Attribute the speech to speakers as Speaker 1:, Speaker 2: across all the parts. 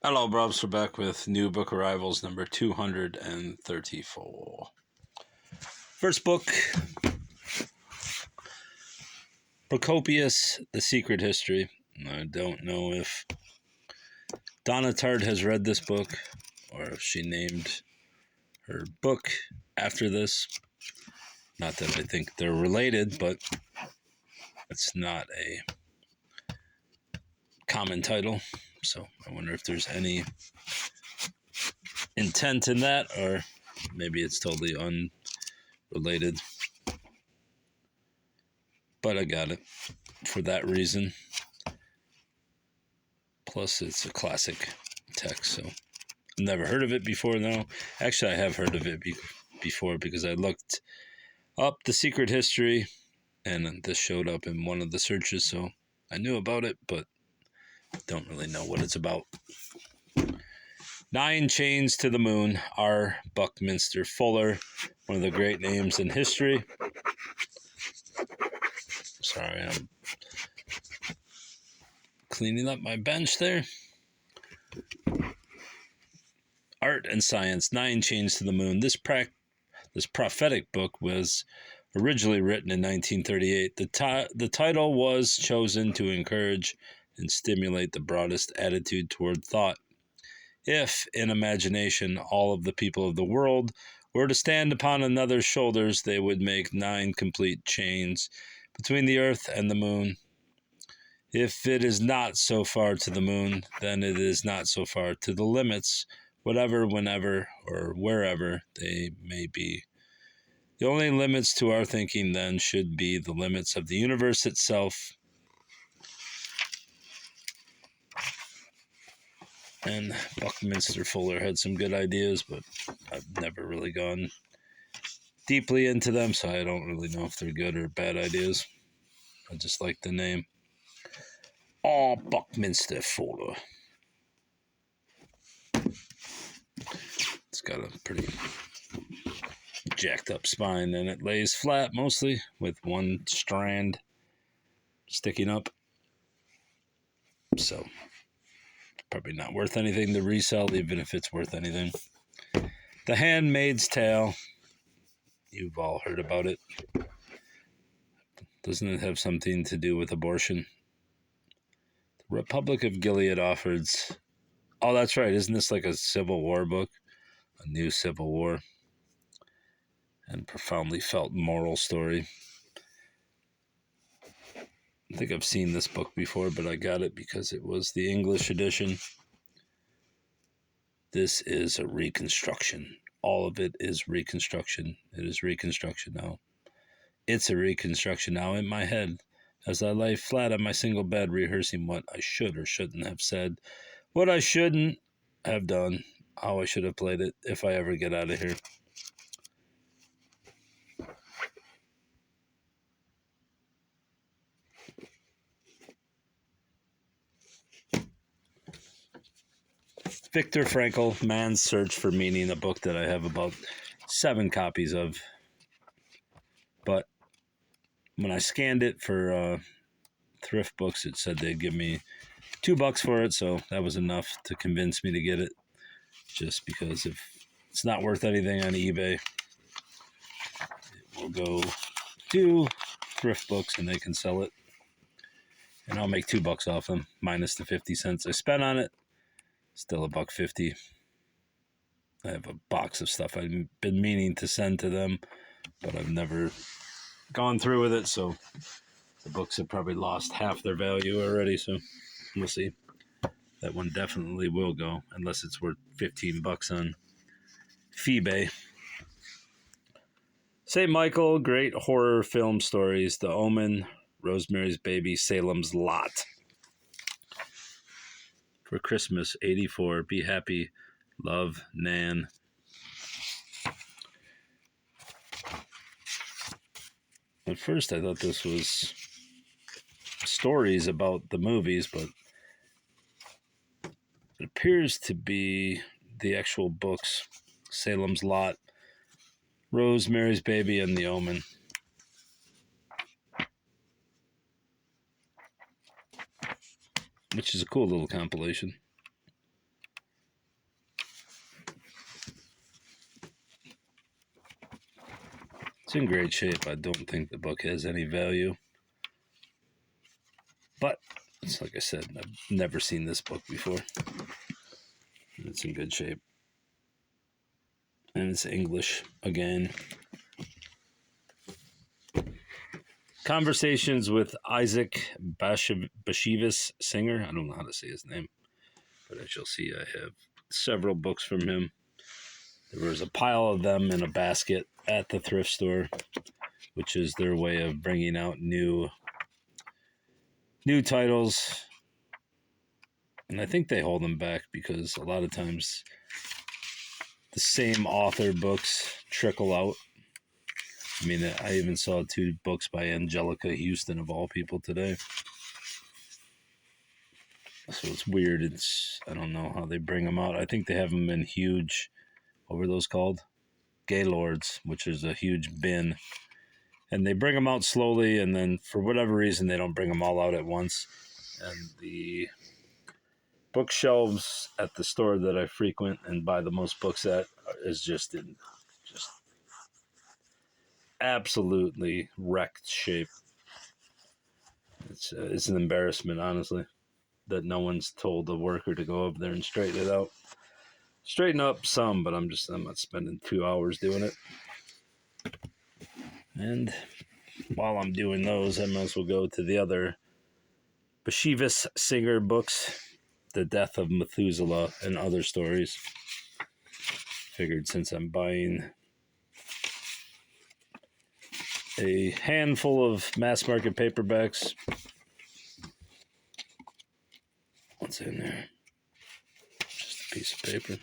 Speaker 1: Hello, Brubs. We're back with New Book Arrivals number 234. First book, Procopius, The Secret History. I don't know if Donna Tartt has read this book or if she named her book after this. Not that I think they're related, but it's not a common title. So I wonder if there's any intent in that, or maybe it's totally unrelated. But I got it for that reason. Plus, it's a classic text, so I've never heard of it before, though. Actually, I have heard of it before because I looked up The Secret History, and this showed up in one of the searches, so I knew about it, but don't really know what it's about. 9 Chains to the Moon, R. Buckminster Fuller, one of the great names in history. Sorry, I'm cleaning up my bench there. Art and Science, 9 Chains to the Moon. This prophetic book was originally written in 1938. The title was chosen to encourage and stimulate the broadest attitude toward thought. If, in imagination, all of the people of the world were to stand upon another's shoulders, they would make 9 complete chains between the earth and the moon. If it is not so far to the moon, then it is not so far to the limits, whatever, whenever, or wherever they may be. The only limits to our thinking, then, should be the limits of the universe itself. And Buckminster Fuller had some good ideas, but I've never really gone deeply into them, so I don't really know if they're good or bad ideas. I just like the name. Oh, Buckminster Fuller. It's got a pretty jacked up spine, and it lays flat mostly with one strand sticking up. So, probably not worth anything to resell, even if it's worth anything. The Handmaid's Tale. You've all heard about it. Doesn't it have something to do with abortion? The Republic of Gilead offers... Oh, that's right. Isn't this like a Civil War book? A new Civil War. And profoundly felt moral story. I think I've seen this book before, but I got it because it was the English edition. This is a reconstruction. All of it is reconstruction. It is reconstruction now. It's a reconstruction now in my head as I lay flat on my single bed rehearsing what I should or shouldn't have said, what I shouldn't have done, how I should have played it if I ever get out of here. Viktor Frankl, Man's Search for Meaning, a book that I have about 7 copies of. But when I scanned it for thrift books, it said they'd give me $2 for it, so that was enough to convince me to get it. Just because if it's not worth anything on eBay, it will go to thrift books and they can sell it. And I'll make $2 off them, minus the 50 cents I spent on it. Still $1.50. I have a box of stuff I've been meaning to send to them, but I've never gone through with it, so the books have probably lost half their value already, so we'll see. That one definitely will go, unless it's worth $15 on eBay. St. Michael, great horror film stories. The Omen, Rosemary's Baby, Salem's Lot. For Christmas, 84, Be Happy, Love, Nan. At first, I thought this was stories about the movies, but it appears to be the actual books. Salem's Lot, Rosemary's Baby, and The Omen. Which is a cool little compilation. It's in great shape. I don't think the book has any value. But it's like I said, I've never seen this book before. It's in good shape. And it's English again. Conversations with Isaac Bashevis, singer. I don't know how to say his name, but as you'll see, I have several books from him. There was a pile of them in a basket at the thrift store, which is their way of bringing out new titles. And I think they hold them back because a lot of times the same author books trickle out. I mean, I even saw 2 books by Angelica Houston, of all people, today. So it's weird. I don't know how they bring them out. I think they have them in huge, what were those called? Gaylords, which is a huge bin. And they bring them out slowly, and then for whatever reason, they don't bring them all out at once. And the bookshelves at the store that I frequent and buy the most books at is just in absolutely wrecked shape. It's an embarrassment, honestly, that no one's told the worker to go up there and straighten it out. Straighten up some, but I'm not spending 2 hours doing it. And while I'm doing those, I might as well go to the other Bashevis Singer books, The Death of Methuselah and Other Stories. Figured since I'm buying a handful of mass market paperbacks. What's in there? Just a piece of paper.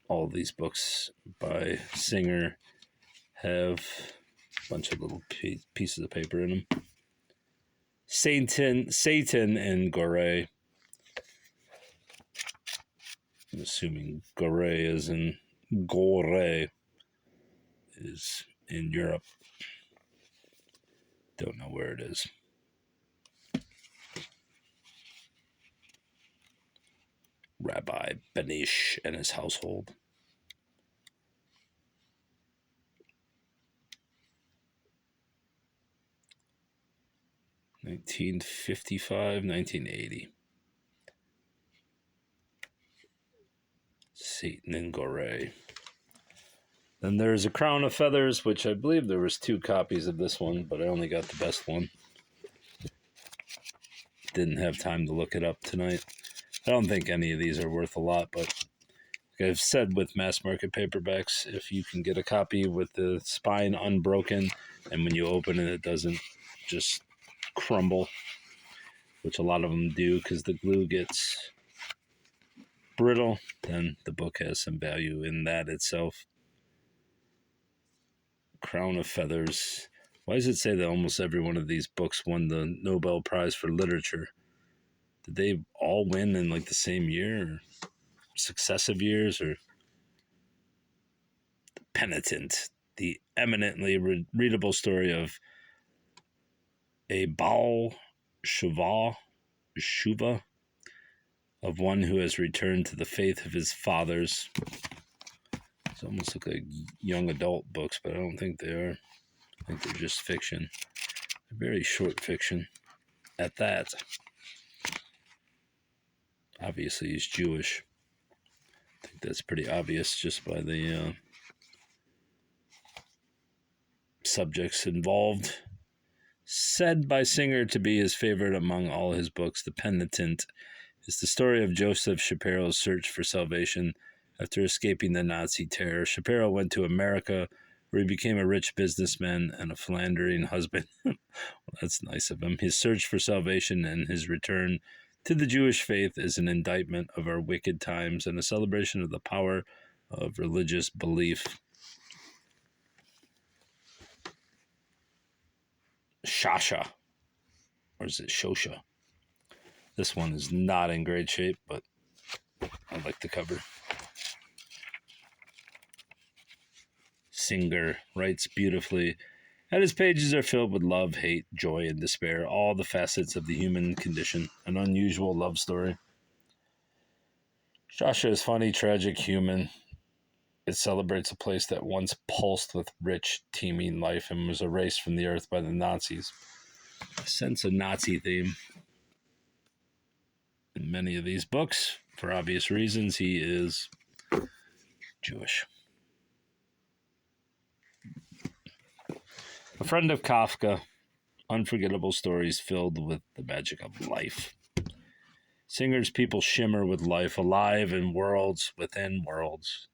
Speaker 1: All these books by Singer have a bunch of little pieces of paper in them. Satan and Gore. I'm assuming Gore is in Europe. Don't know where it is. Rabbi Benish and his household. (1955, 1980). Satan and Gore. Then there's A Crown of Feathers, which I believe there was 2 copies of this one, but I only got the best one. Didn't have time to look it up tonight. I don't think any of these are worth a lot, but like I've said with mass market paperbacks, if you can get a copy with the spine unbroken, and when you open it, it doesn't just crumble, which a lot of them do because the glue gets brittle, then the book has some value in that itself. Crown of Feathers. Why does it say that almost every one of these books won the Nobel Prize for Literature? Did they all win in like the same year or successive years? Or The Penitent, the eminently readable story of a Baal Shuva, of one who has returned to the faith of his fathers. It's almost look like young adult books, but I don't think they are. I think they're just fiction. They're very short fiction at that. Obviously, he's Jewish. I think that's pretty obvious just by the subjects involved. Said by Singer to be his favorite among all his books, The Penitent is the story of Joseph Shapiro's search for salvation after escaping the Nazi terror. Shapiro went to America, where he became a rich businessman and a philandering husband. Well, that's nice of him. His search for salvation and his return to the Jewish faith is an indictment of our wicked times and a celebration of the power of religious belief. Shasha, or is it Shosha? This one is not in great shape, but I like the cover. Singer writes beautifully, and his pages are filled with love, hate, joy, and despair, all the facets of the human condition, an unusual love story. Shasha is funny, tragic, human, It celebrates a place that once pulsed with rich, teeming life and was erased from the earth by the Nazis. I sense a Nazi theme in many of these books. For obvious reasons, he is Jewish. A friend of Kafka, unforgettable stories filled with the magic of life. Singer's people shimmer with life, alive in worlds within worlds.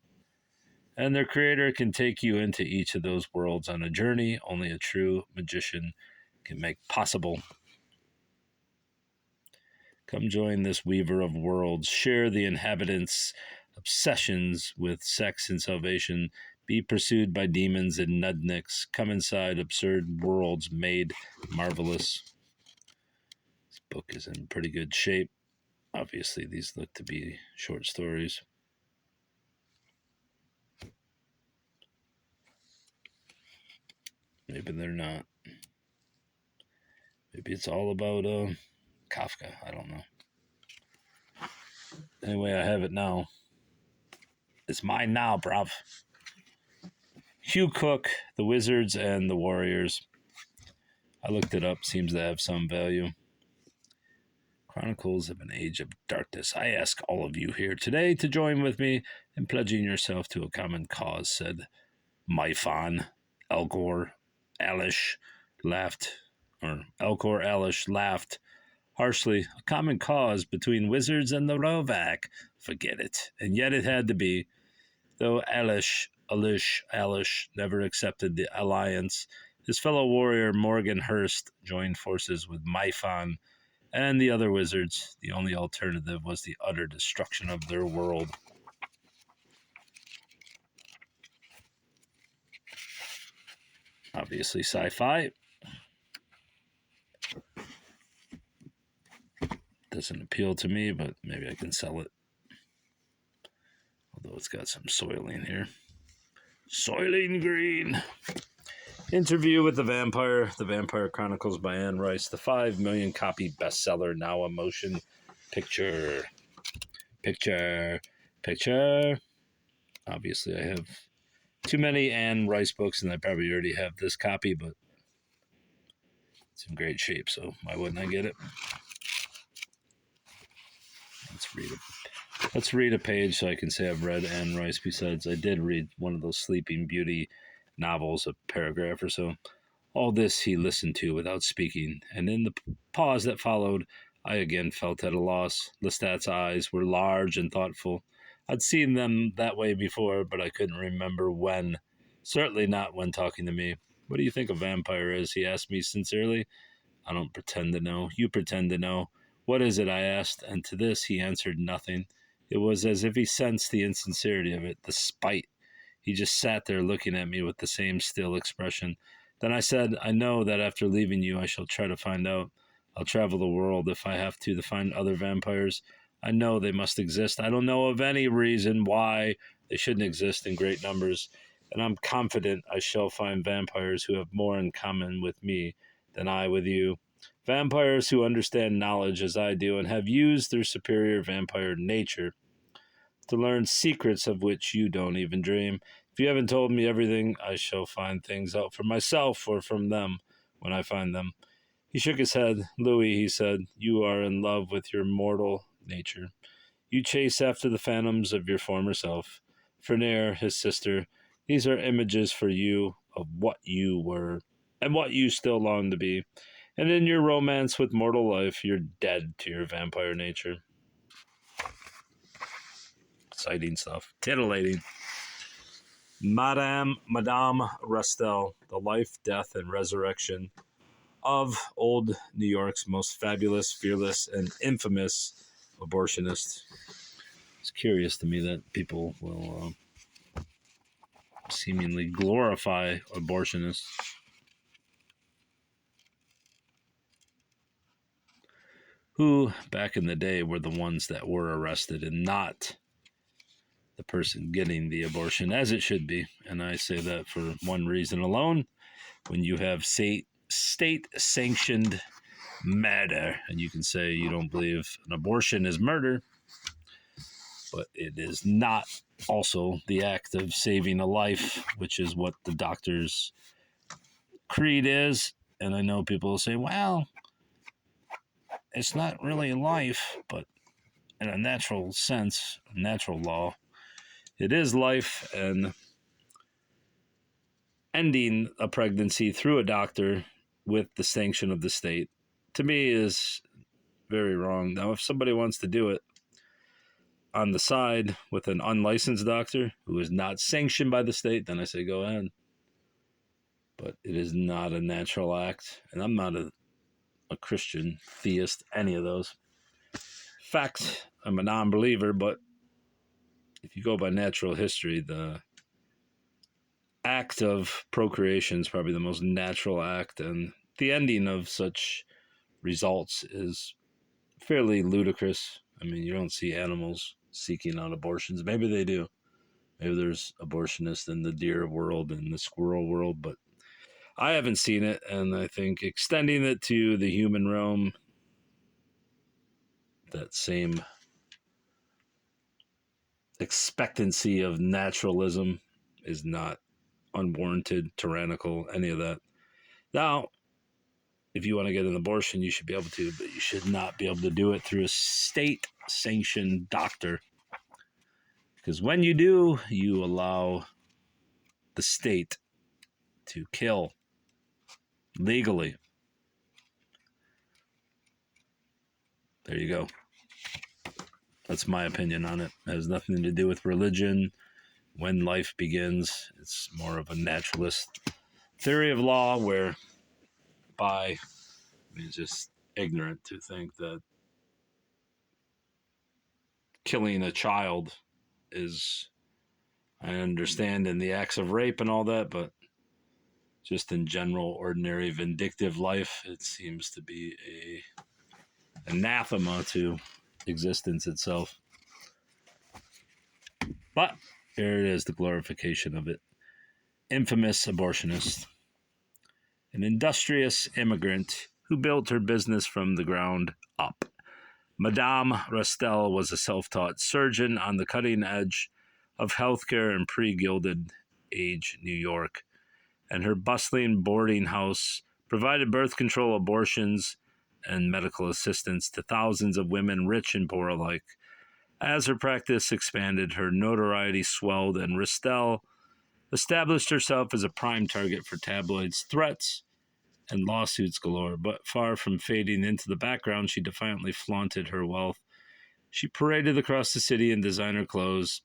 Speaker 1: And their creator can take you into each of those worlds on a journey only a true magician can make possible. Come join this weaver of worlds. Share the inhabitants' obsessions with sex and salvation. Be pursued by demons and nudniks. Come inside absurd worlds made marvelous. This book is in pretty good shape. Obviously, these look to be short stories. Maybe they're not. Maybe it's all about Kafka. I don't know. Anyway, I have it now. It's mine now, bruv. Hugh Cook, The Wizards and the Warriors. I looked it up. Seems to have some value. Chronicles of an Age of Darkness. I ask all of you here today to join with me in pledging yourself to a common cause, said Myfon. Elcor Alish laughed harshly. A common cause between wizards and the Rovak. Forget it. And yet it had to be. Though Alish never accepted the alliance, his fellow warrior Morgan Hurst joined forces with Myfon and the other wizards. The only alternative was the utter destruction of their world. Obviously sci-fi. Doesn't appeal to me, but maybe I can sell it. Although it's got some soiling here. Soiling green. Interview with the Vampire Chronicles by Anne Rice, the 5 million copy bestseller, now a motion picture. Obviously, I have too many Anne Rice books, and I probably already have this copy, but it's in great shape, so why wouldn't I get it? Let's read a page so I can say I've read Anne Rice. Besides, I did read one of those Sleeping Beauty novels, a paragraph or so. All this he listened to without speaking, and in the pause that followed, I again felt at a loss. Lestat's eyes were large and thoughtful. I'd seen them that way before, but I couldn't remember when. Certainly not when talking to me. What do you think a vampire is? He asked me sincerely. I don't pretend to know. You pretend to know. What is it? I asked, and to this he answered nothing. It was as if he sensed the insincerity of it, the spite. He just sat there looking at me with the same still expression. Then I said, I know that after leaving you I shall try to find out. I'll travel the world if I have to find other vampires. I know they must exist. I don't know of any reason why they shouldn't exist in great numbers, and I'm confident I shall find vampires who have more in common with me than I with you. Vampires who understand knowledge as I do and have used their superior vampire nature to learn secrets of which you don't even dream. If you haven't told me everything, I shall find things out for myself or from them when I find them. He shook his head. Louis, he said, you are in love with your mortal nature. You chase after the phantoms of your former self. Fernair, his sister, these are images for you of what you were and what you still long to be. And in your romance with mortal life, you're dead to your vampire nature. Exciting stuff. Titillating. Madame Restell, the life, death, and resurrection of old New York's most fabulous, fearless, and infamous abortionist. It's curious to me that people will seemingly glorify abortionists. Who, back in the day, were the ones that were arrested and not the person getting the abortion, as it should be. And I say that for one reason alone. When you have state-sanctioned murder, and you can say you don't believe an abortion is murder, but it is not also the act of saving a life, which is what the doctor's creed is. And I know people will say, well, it's not really life, but in a natural sense, natural law, it is life. And ending a pregnancy through a doctor with the sanction of the state, to me, is very wrong. Now, if somebody wants to do it on the side with an unlicensed doctor who is not sanctioned by the state, then I say go ahead. But it is not a natural act. And I'm not a Christian, theist, any of those. In fact, I'm a non-believer, but if you go by natural history, the act of procreation is probably the most natural act, and the ending of such results is fairly ludicrous. I mean, you don't see animals seeking out abortions. Maybe they do. Maybe there's abortionists in the deer world and the squirrel world, but I haven't seen it, and I think extending it to the human realm, that same expectancy of naturalism, is not unwarranted, tyrannical, any of that. Now, if you want to get an abortion, you should be able to, but you should not be able to do it through a state-sanctioned doctor. Because when you do, you allow the state to kill legally. There you go. That's my opinion on it. It has nothing to do with religion. When life begins, it's more of a naturalist theory of law whereby, I mean, it's just ignorant to think that killing a child is, I understand in the acts of rape and all that, but just in general, ordinary vindictive life, it seems to be a anathema to existence itself. But here it is, the glorification of it. Infamous abortionist. An industrious immigrant who built her business from the ground up. Madame Restell was a self-taught surgeon on the cutting edge of healthcare in pre-Gilded Age New York, and her bustling boarding house provided birth control, abortions, and medical assistance to thousands of women, rich and poor alike. As her practice expanded, her notoriety swelled, and Restell established herself as a prime target for tabloids, threats, and lawsuits galore. But far from fading into the background, she defiantly flaunted her wealth. She paraded across the city in designer clothes,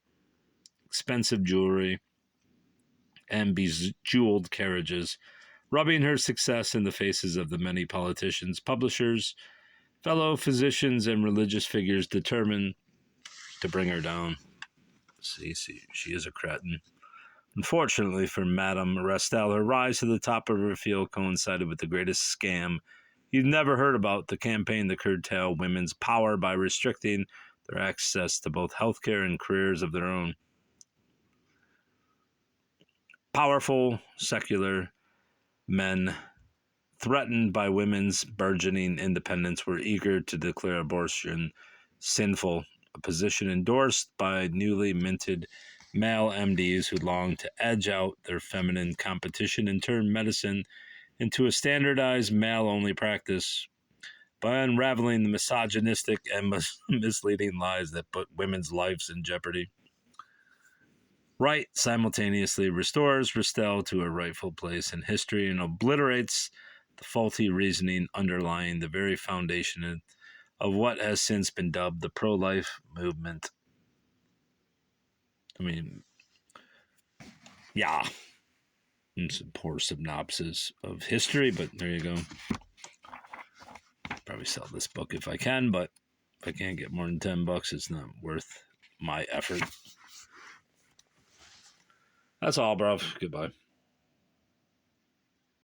Speaker 1: expensive jewelry, and bejeweled carriages, rubbing her success in the faces of the many politicians, publishers, fellow physicians, and religious figures determined to bring her down. See, she is a cretin. Unfortunately for Madame Restell, her rise to the top of her field coincided with the greatest scam you've never heard about, the campaign to curtail women's power by restricting their access to both healthcare and careers of their own. Powerful, secular men, threatened by women's burgeoning independence, were eager to declare abortion sinful, a position endorsed by newly minted male MDs who longed to edge out their feminine competition and turn medicine into a standardized male-only practice by unraveling the misogynistic and misleading lies that put women's lives in jeopardy. Right simultaneously restores Restell to her rightful place in history and obliterates the faulty reasoning underlying the very foundation of what has since been dubbed the pro-life movement. I mean, yeah, it's a poor synopsis of history, but there you go. Probably sell this book if I can, but if I can't get more than $10, it's not worth my effort. That's all, bro. Goodbye.